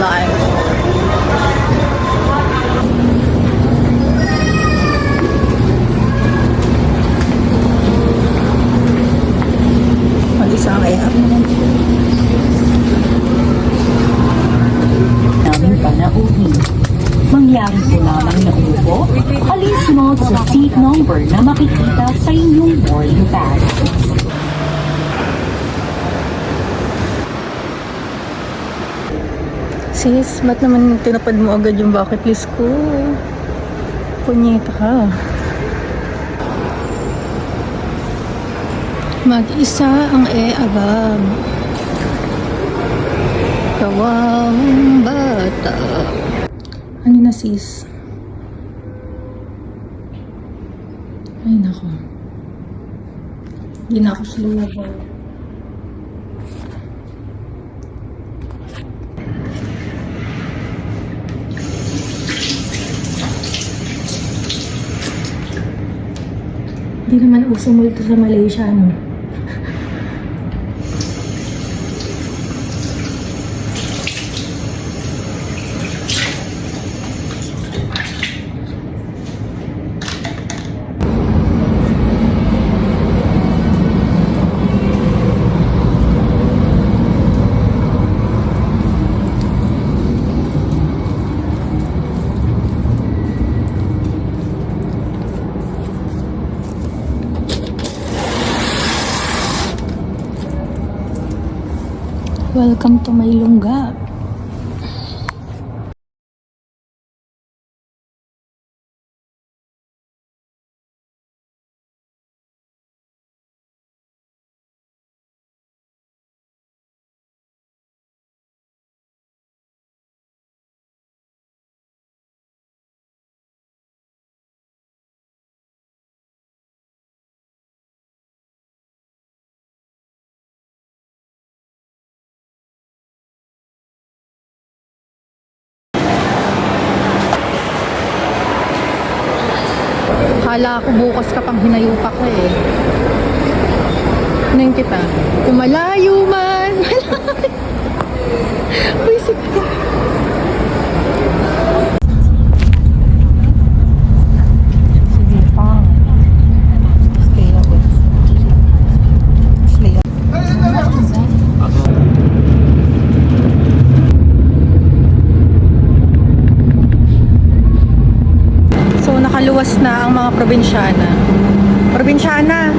lunch. Mag-isa kaya ako. Namin panauhin. Mangyari po lamang na umupo, alinsunod sa seat number na makikita sa inyong boarding pass. Sis, ba't naman tinapad mo agad yung bucket list ko? Punyeta ka. Mag-isa ang e-abab. Kawawang bata. Ano na sis? Ay nako. Hindi na ako sulubo. Hindi naman uso multo sa Malaysia, no? Welcome to my lungga. Hala ko bukas ka pang hinayupak ko eh. Nang kita. Kung malayo man. Buisit ka. Sige pa. Stay up. Stay up. So, nakaluwas na ang mga probinsyana. Probinsyana!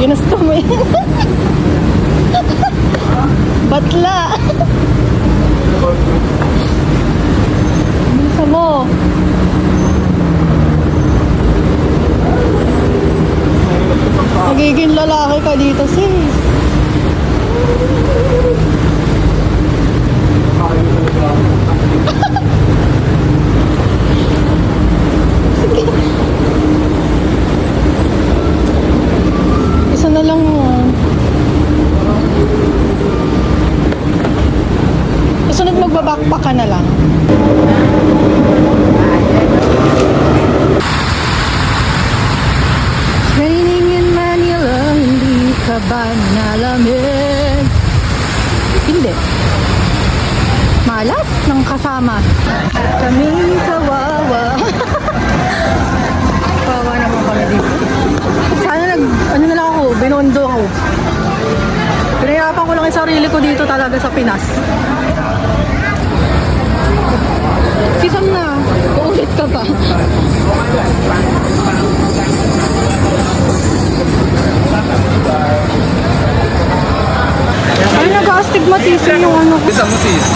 Ginusto mo yun. Batla! Bisa mo. Magiging lalaki ka dito, sis. Isa na lang mo. Kasunod magbabackpack ka na lang. It's raining in Manila, hindi ka ba nalamig? Hindi. Malas ng kasama. Kaming kawawa. Kawawa naman kami dito. Sana ano na lang ako, binondo ako. Pinahirapan ko lang yung sarili ko dito talaga sa Pinas. Sisam na, uulit ka pa. Ay, nag-astigmatism yung ano ko. Isa mo sis.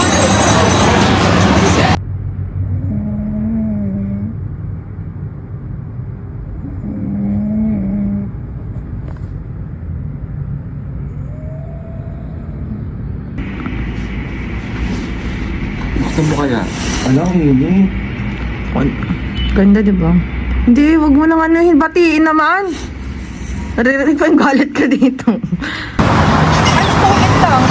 Gusto mo kaya? Alam, hindi. Ganda, di ba? Hindi, wag mo nang anuhin. Batiin naman. Naririnig pa yung galit ka dito. Ay, stupid lang.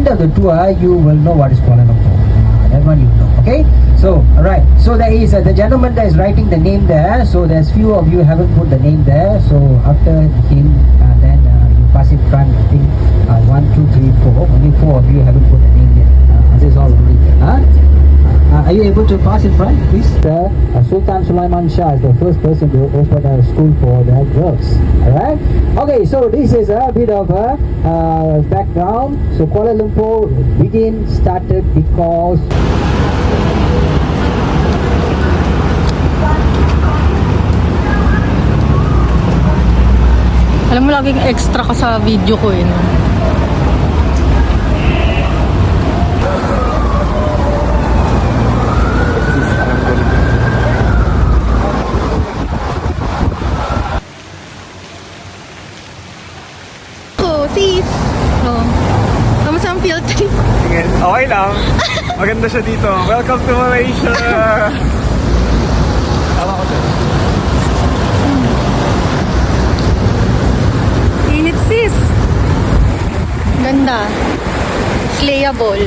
end of the tour, you will know what is Kuala Lumpur. That one you know. Okay. So, alright. So there is the gentleman that is writing the name there. So there's few of you haven't put the name there. So after him, then you pass it front. I think 1, 2, 3, 4. Only 4 of you haven't put the name yet. This is all already. Huh? Are you able to pass in front, please? Sultan Sulaiman Shah is the first person to open a school for the girls. Alright? Okay, so this is a bit of a background. So Kuala Lumpur started because Alam mo, laging extra ka sa video ko eh. No? Oh, sis! Oh. Kamusta ang field trip? Okay lang. Maganda siya dito. Welcome to Malaysia! Tama ko siya. Init, sis! Ganda. Slayable.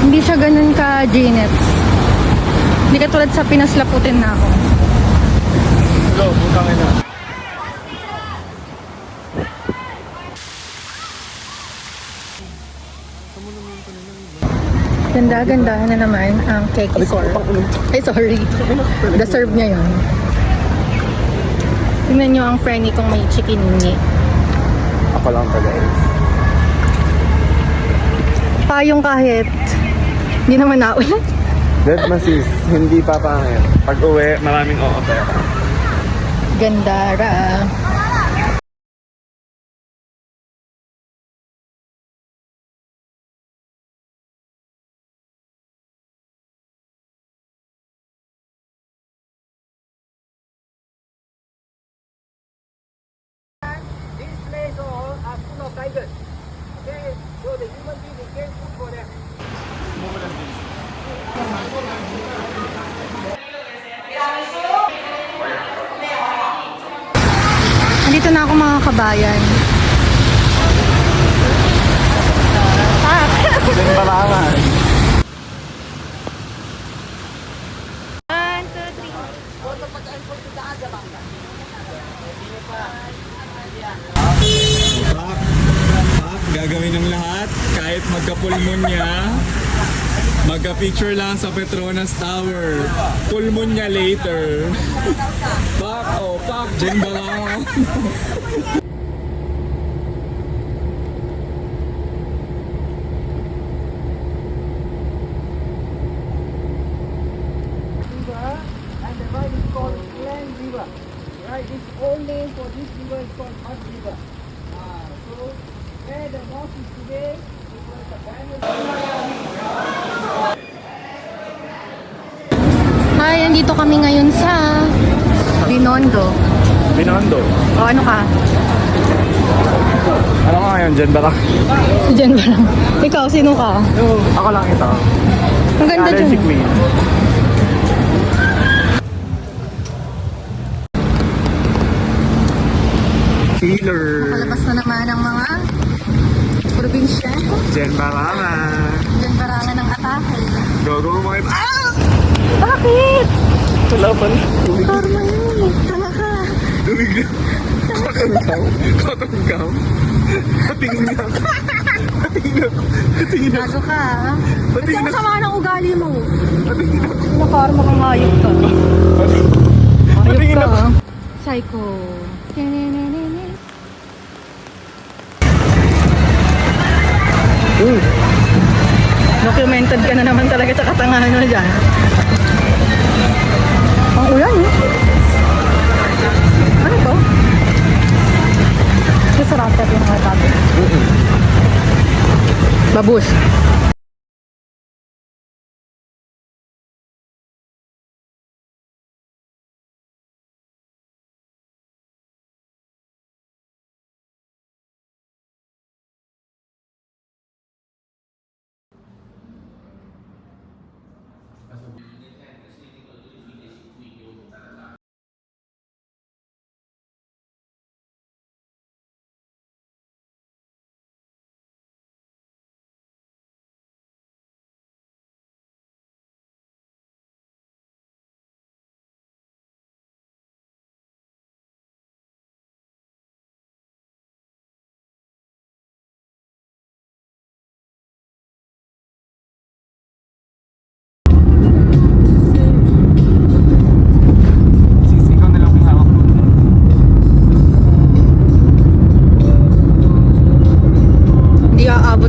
Hindi siya ganun ka J-Nets. Hindi ka tulad sa pinaslaputin na ako. Hello, butang ina. Ganda-gandahan na naman ang Kekisor. Ay, sorry. Deserve niya yun. Tingnan nyo ang Frenny kung may chicken niya. Ako lang pala eh. Payong kahit hindi naman naulan. Dead masis, hindi pa pangit. Pag uwi, maraming o-offer. Ganda ra. this place all are full of tigers. Okay, so the human being they can't food for them. Nandito na ako mga kabayan. Then balangan. Gagawin ng lahat kahit magka-pulmonya. Magka-picture lang sa Petronas Tower. Pulmonya later. Pak, oh, pak, dyan ba lang? And the river is called Glen River. Right, its old name for this river is called Mud River. So where the mosque is today, it was the Daniel. Hi, andito kami ngayon sa Binondo. Binondo. O ano ka? Ano ka ngayon, dyan ba lang? Diyan ba lang? Ikaw, sino ka? Ako lang ito. Ang ganda dyan. Allergic me. Healer. Palabas na naman ang mga probinsya. Dyan balangan. Diyan barangan ng atake. Go, go, mga ito. Ah! Bakit? Wala pala. Karma yun. Tanga ka. Dumig na. Katangkaw. Katangkaw. Patingin niya ako. Patingin ako. Patingin ako. Gago ka. Kasi Patingin ang ako. sama ng ugali mo. Patingin ako. Nakarma kang hayop ka. Hayop Patingin ka. ako. Psycho. Documented ka na naman talaga sa katangahan mo dyan. Ang ulan eh. Ano to? Masarap ka din mga tabi. Babus.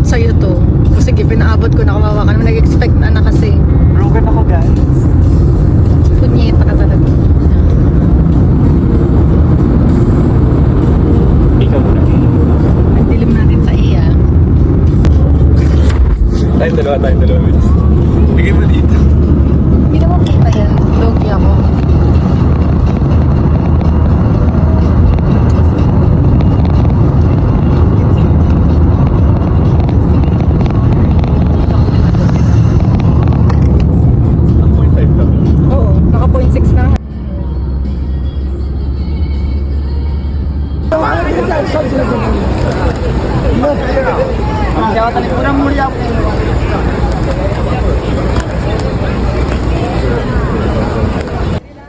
sa'yo to. O sige, pinaabot ko na, kawawa ka naman. Nag-expect na kasi. Broken ako, guys. Punyeta ka talaga. Ikaw muna. Ang dilim natin sa iya. Tayong dalawa. Bigay mo dito. Hindi naman kita yan. Logi ako. Oo, naka 0.6 na.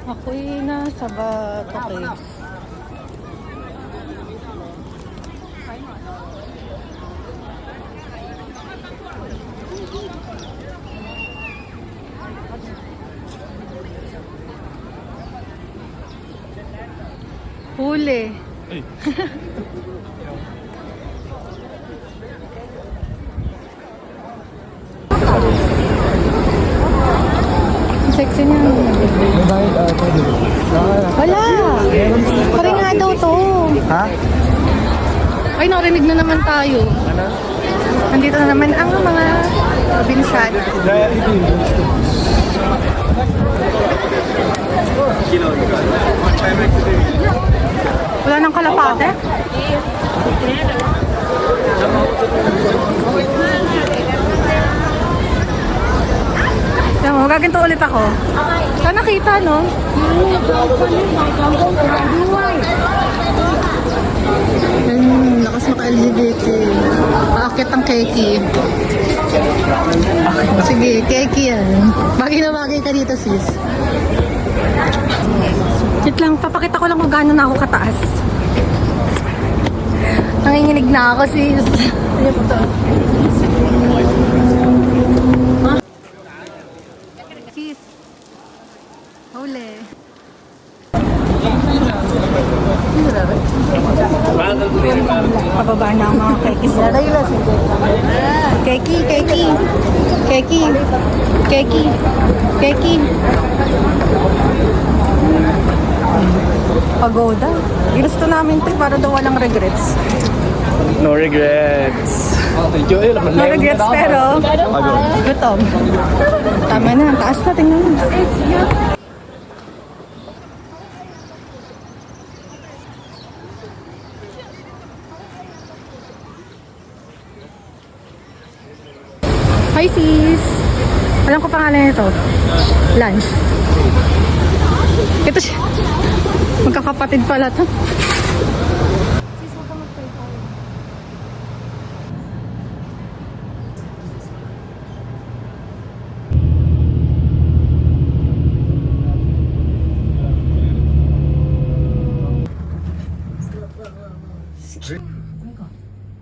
Ako'y nasa Bato Caves. Huli. Ang sexy niya. Wala! Pari nga daw to. Ha? Ay, narinig na naman tayo. Nandito na naman ang mga binsan. Wala nang kalapate? Alam mo, gaganto ulit ako. Sana nakita, no? Lakas maka-LGBT. Aakit ang keki. Sige, keki yan. Bagay na bagay ka dito, sis. Wait lang, papakita ko lang kung gaano na ako kataas. Nanginginig na ako, sis. Sis. Huli. Pababa na ang mga kekis. Keki, keki. Keki. Keki. Keki. Pagoda. Ginusto namin ito para daw walang regrets. No regrets. No regrets pero gutom. Tama na, taas na, tingnan mo. Hi sis! Alam ko pangalan nito. Lunch. Ito siya. Magkakapatid pala to.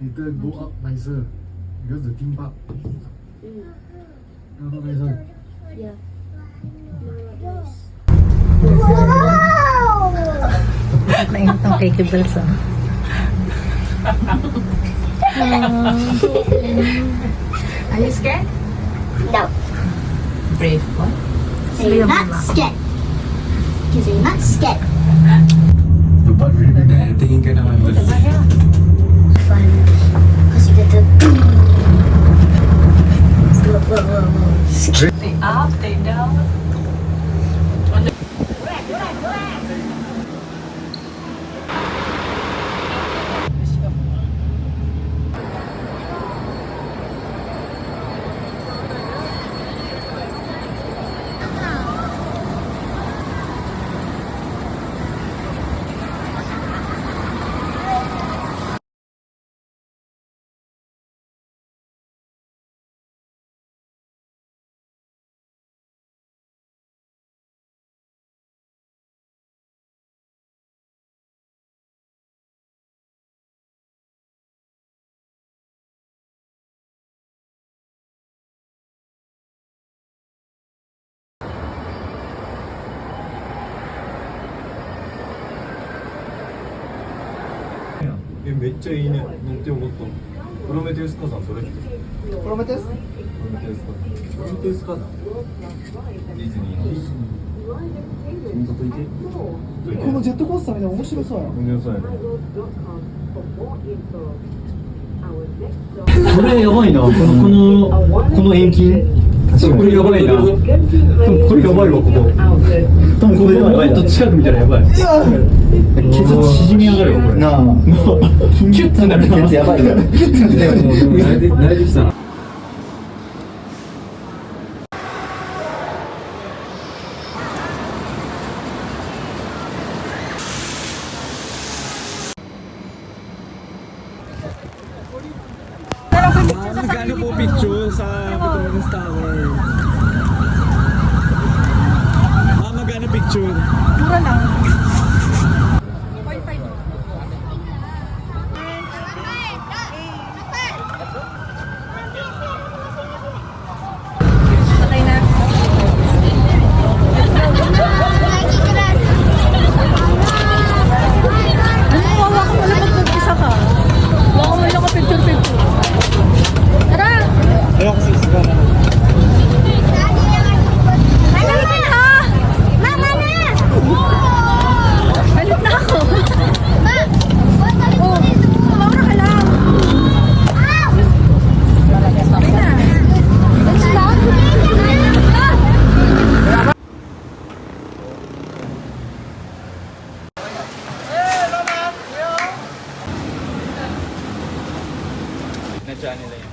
Later go up nicer because the theme park. No, nicer. Nainit ang cake balls ah. Are you scared? No. Brave po. Say you're not scared. Because you're not scared. The butt really big. Tingin ka naman doon. Fun. Because you get to... Whoa, whoa, whoa, whoa. 얘めっちゃいいね乗ってよかったプロメテウス火山それプロメテウス火山ディズニーのこのジェットコースターみたいな面白そうやん。面白そうやねこれやばいな、この遠近。これやばいな。これやばいわ、ここ。多分これもっと近く見たらやばい。血圧縮み上がるよ、これ。なあ。キュッてなるやつやばいよ。キュッてなってたよ。慣れてきたなMagkano po picture sa Petronas Tower? Magkano picture? Mura lang. Patay na. Ano, wawa ka pala pag mag-isa ka. Wala ka man lang ka picture-picture. Tara! Ayoko sa isa na. Mama na! Mama na! Galit na ako. Ma! Oh, Laura ka lang. Patay na. Let's go! Nadya nila yun.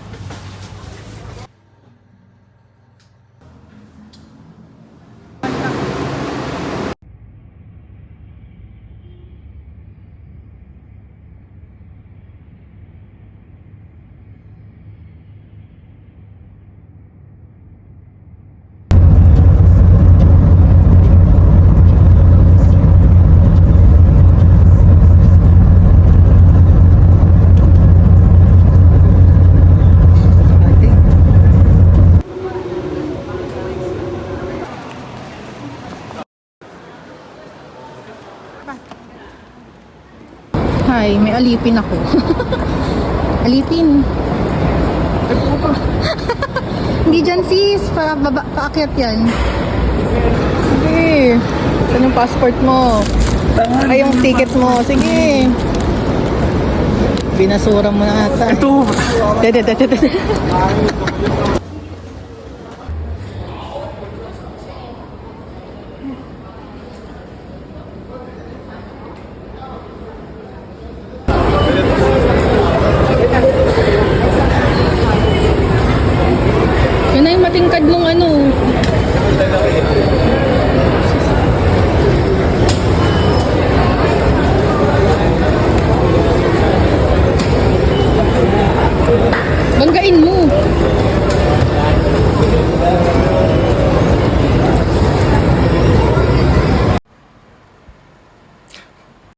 Hi, may alipin ako. Alipin. Hindi dyan sis, paakyat yan. Sige. Saan yung passport mo? Ay, yung ticket mo. Sige. Binasura mo na ata. Ito.